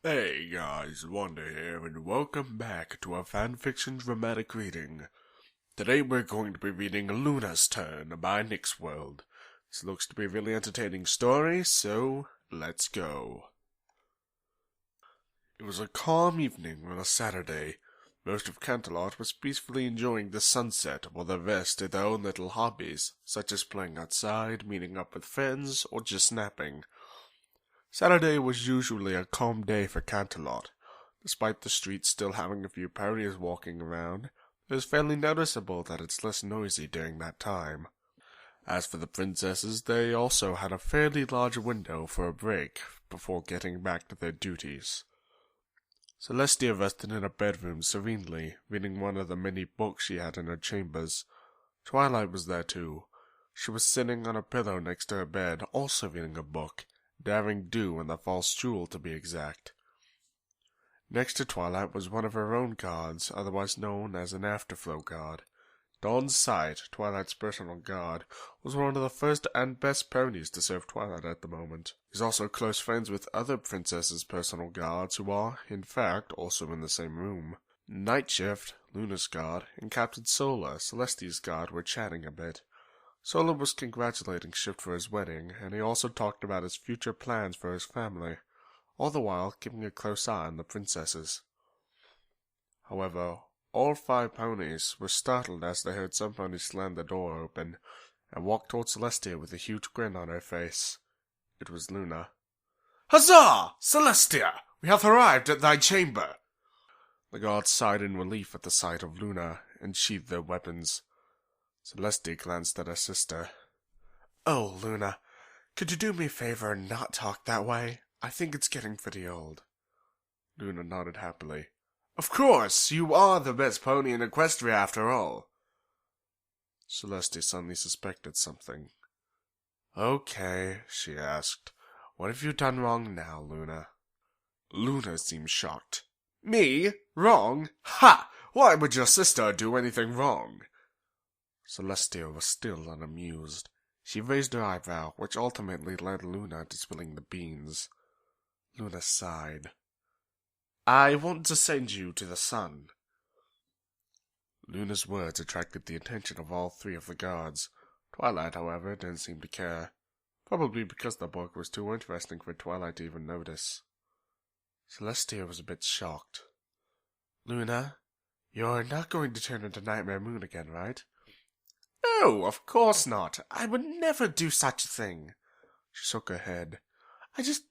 Hey guys, Wanda here, and welcome back to our fanfiction dramatic reading. Today we're going to be reading Luna's Turn by Nick's World. This looks to be a really entertaining story, so let's go. It was a calm evening on a Saturday. Most of Canterlot was peacefully enjoying the sunset while the rest did their own little hobbies, such as playing outside, meeting up with friends, or just napping. Saturday was usually a calm day for Canterlot. Despite the streets still having a few parties walking around, it was fairly noticeable that it's less noisy during that time. As for the princesses, they also had a fairly large window for a break before getting back to their duties. Celestia rested in her bedroom serenely, reading one of the many books she had in her chambers. Twilight was there too. She was sitting on a pillow next to her bed, also reading a book. Daring Dew and the False Jewel, to be exact. Next to Twilight was one of her own gods, otherwise known as an Afterflow god. Dawn's Sight, Twilight's personal god, was one of the first and best ponies to serve Twilight at the moment. He's also close friends with other princesses' personal gods who are, in fact, also in the same room. Night Shift, Luna's god, and Captain Solar, Celestia's god, were chatting a bit. Solar was congratulating Shift for his wedding, and he also talked about his future plans for his family, all the while keeping a close eye on the princesses. However, all 5 ponies were startled as they heard some ponies slam the door open and walk towards Celestia with a huge grin on her face. It was Luna. "Huzzah! Celestia! We have arrived at thy chamber!" The guards sighed in relief at the sight of Luna and sheathed their weapons. Celestia glanced at her sister. "Oh, Luna, could you do me a favor and not talk that way? I think it's getting pretty old." Luna nodded happily. "Of course, you are the best pony in Equestria after all." Celestia suddenly suspected something. "Okay," she asked. "What have you done wrong now, Luna?" Luna seemed shocked. "Me? Wrong? Ha! Why would your sister do anything wrong?" Celestia was still unamused. She raised her eyebrow, which ultimately led Luna to spilling the beans. Luna sighed. "I want to send you to the sun." Luna's words attracted the attention of all 3 of the guards. Twilight, however, didn't seem to care. Probably because the book was too interesting for Twilight to even notice. Celestia was a bit shocked. "Luna, you're not going to turn into Nightmare Moon again, right?" "No, of course not. I would never do such a thing." She shook her head. "I just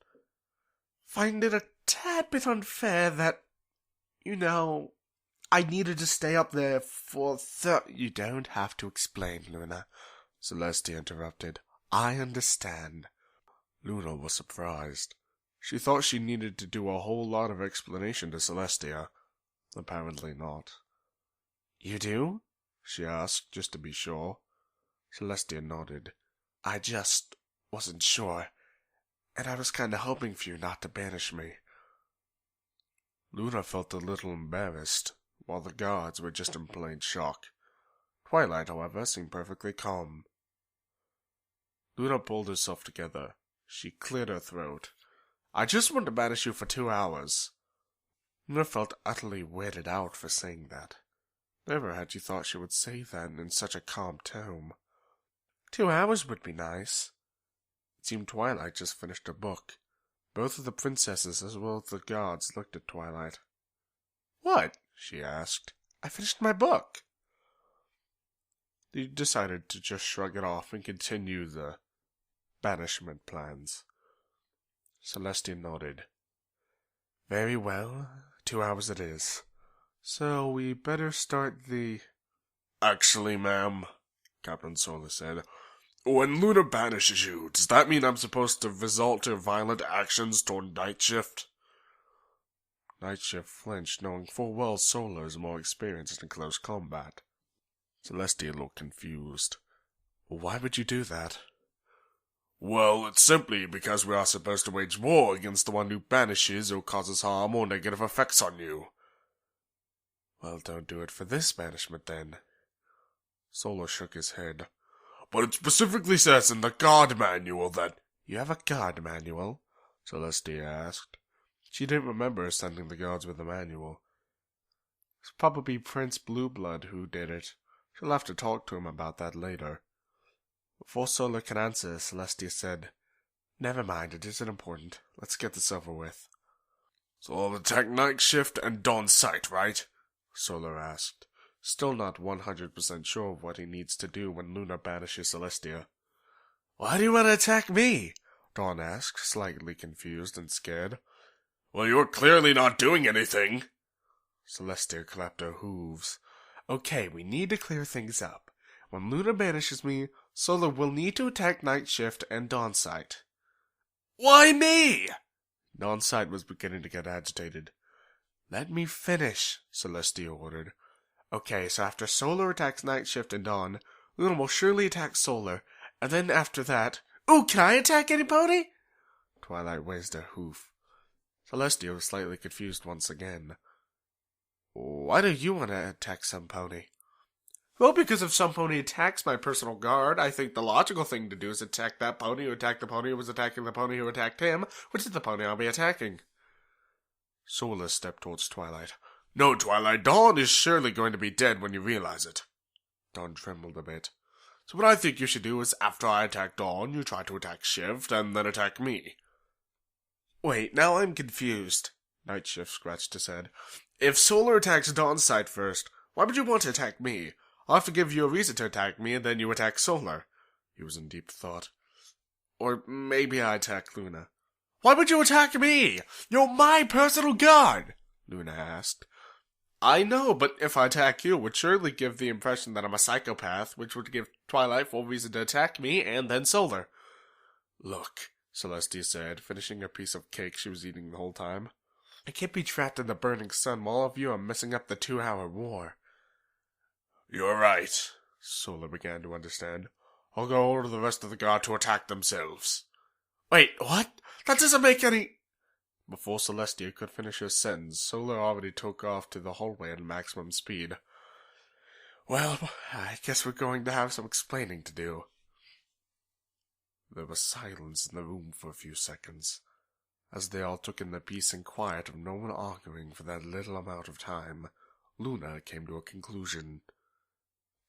find it a tad bit unfair that, I needed to stay up there for You don't have to explain, Luna," Celestia interrupted. "I understand." Luna was surprised. She thought she needed to do a whole lot of explanation to Celestia. Apparently not. "You do?" she asked, just to be sure. Celestia nodded. "I just wasn't sure, and I was kinda hoping for you not to banish me." Luna felt a little embarrassed, while the guards were just in plain shock. Twilight, however, seemed perfectly calm. Luna pulled herself together. She cleared her throat. "I just want to banish you for 2 hours." Luna felt utterly weirded out for saying that. Never had she thought she would say that in such a calm tone. 2 hours would be nice. It seemed Twilight just finished a book. Both of the princesses as well as the guards looked at Twilight. "What?" she asked. "I finished my book." They decided to just shrug it off and continue the banishment plans. Celestia nodded. "Very well, 2 hours it is. So we better start the—" "Actually, ma'am," Captain Solar said, "when Luna banishes you, does that mean I'm supposed to resort to violent actions toward Night Shift?" Night Shift flinched, knowing full well Solar is more experienced in close combat. Celestia looked confused. "Why would you do that?" "Well, it's simply because we are supposed to wage war against the one who banishes or causes harm or negative effects on you." "Well, don't do it for this banishment, then." Solar shook his head. "But it specifically says in the guard manual that—" "You have a guard manual?" Celestia asked. She didn't remember sending the guards with the manual. It's probably Prince Blueblood who did it. She'll have to talk to him about that later. Before Solar could answer, Celestia said, "Never mind, it isn't important. Let's get this over with." "So I'll attack night shift and dawn sight, right?" Solar asked, still not 100% sure of what he needs to do when Luna banishes Celestia. "Why do you want to attack me?" Dawn asked, slightly confused and scared. "Well, you're clearly not doing anything." Celestia clapped her hooves. "Okay, we need to clear things up. When Luna banishes me, Solar will need to attack Night Shift and Dawnsight." "Why me?" Dawnsight was beginning to get agitated. "Let me finish," Celestia ordered. "Okay, so after Solar attacks Night Shift and Dawn, Luna will surely attack Solar, and then after that— Ooh, can I attack anybody? Twilight raised her hoof. Celestia was slightly confused once again. "Why do you want to attack some pony?" "Well, because if some pony attacks my personal guard, I think the logical thing to do is attack that pony who attacked the pony who was attacking the pony who attacked him, which is the pony I'll be attacking." Solar stepped towards Twilight. "No, Twilight, Dawn is surely going to be dead when you realize it." Dawn trembled a bit. "So what I think you should do is after I attack Dawn, you try to attack Shift, and then attack me." "Wait, now I'm confused." Night Shift scratched his head. "If Solar attacks Dawnsight first, why would you want to attack me? I'll have to give you a reason to attack me, and then you attack Solar." He was in deep thought. "Or maybe I attack Luna." "Why would you attack me? You're my personal guard," Luna asked. "I know, but if I attack you, it would surely give the impression that I'm a psychopath, which would give Twilight full reason to attack me, and then Solar." "Look," Celestia said, finishing a piece of cake she was eating the whole time. "I can't be trapped in the burning sun while all of you are messing up the 2-hour war." "You're right," Solar began to understand. "I'll go order the rest of the guard to attack themselves." "Wait, what? That doesn't make any—" Before Celestia could finish her sentence, Solar already took off to the hallway at maximum speed. "Well, I guess we're going to have some explaining to do." There was silence in the room for a few seconds, as they all took in the peace and quiet of no one arguing for that little amount of time. Luna came to a conclusion.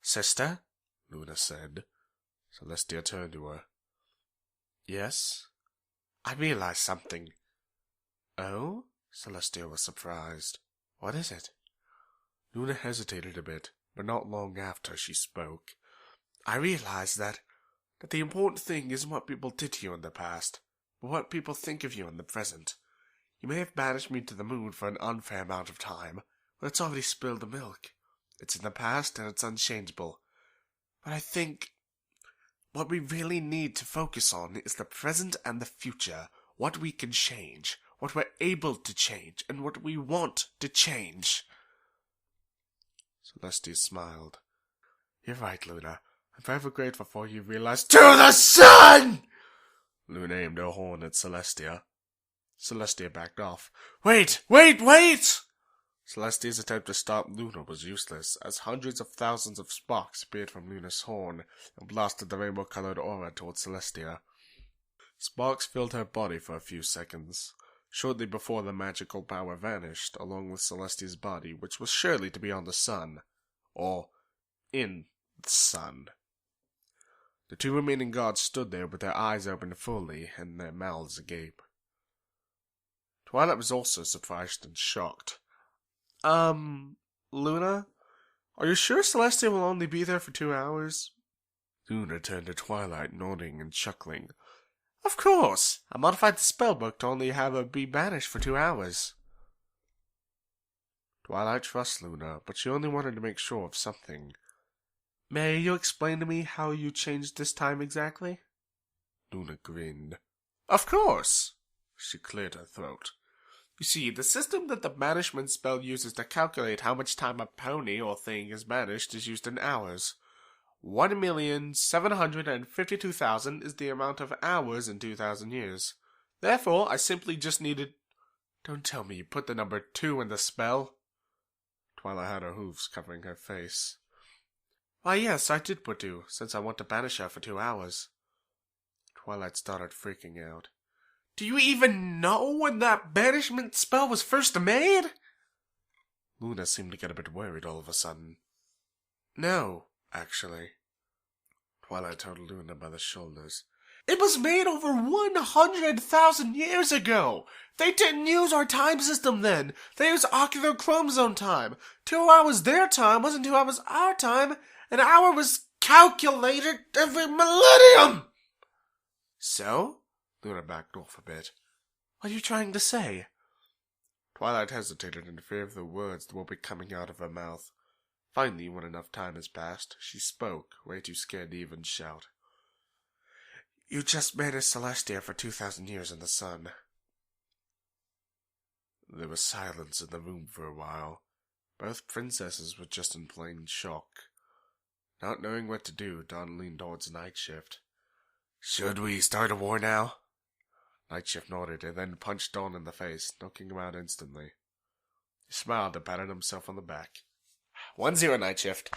"Sister?" Luna said. Celestia turned to her. "Yes?" "I realized something." "Oh?" Celestia was surprised. "What is it?" Luna hesitated a bit, but not long after she spoke. "I realized that the important thing isn't what people did to you in the past, but what people think of you in the present. You may have banished me to the moon for an unfair amount of time, but it's already spilled the milk. It's in the past and it's unchangeable. But I think what we really need to focus on is the present and the future, what we can change, what we're able to change, and what we want to change." Celestia smiled. "You're right, Luna. I'm forever grateful for you realized— "To the sun!" Luna aimed her horn at Celestia. Celestia backed off. Wait! Celestia's attempt to stop Luna was useless, as hundreds of thousands of sparks appeared from Luna's horn and blasted the rainbow-colored aura towards Celestia. Sparks filled her body for a few seconds, shortly before the magical power vanished, along with Celestia's body, which was surely to be on the sun. Or in the sun. The two remaining guards stood there with their eyes open fully and their mouths agape. Twilight was also surprised and shocked. Luna? Are you sure Celestia will only be there for 2 hours?" Luna turned to Twilight, nodding and chuckling. "Of course! I modified the spellbook to only have her be banished for 2 hours." Twilight trusts Luna, but she only wanted to make sure of something. "May you explain to me how you changed this time exactly?" Luna grinned. "Of course!" She cleared her throat. "You see, the system that the banishment spell uses to calculate how much time a pony or thing is banished is used in hours. 1,752,000 is the amount of hours in 2,000 years. Therefore, I simply just needed— Don't tell me you put the number 2 in the spell." Twilight had her hooves covering her face. "Why, yes, I did put 2, since I want to banish her for 2 hours." Twilight started freaking out. Do you even know when that banishment spell was first made? Luna seemed to get a bit worried all of a sudden. No, actually. Twilight held Luna by the shoulders. It was made over 100,000 years ago! They didn't use our time system then! They used ocular chromosome time! 2 hours their time wasn't 2 hours our time! An hour was calculated every millennium! So? Luna backed off a bit. What are you trying to say? Twilight hesitated in fear of the words that will be coming out of her mouth. Finally, when enough time has passed, she spoke, way too scared to even shout. You just managed Celestia for 2,000 years in the sun. There was silence in the room for a while. Both princesses were just in plain shock. Not knowing what to do, Dawn leaned towards Night Shift. Should we start a war now? Night Shift nodded and then punched Dawn in the face, knocking him out instantly. He smiled and patted himself on the back. 1-0, Night Shift.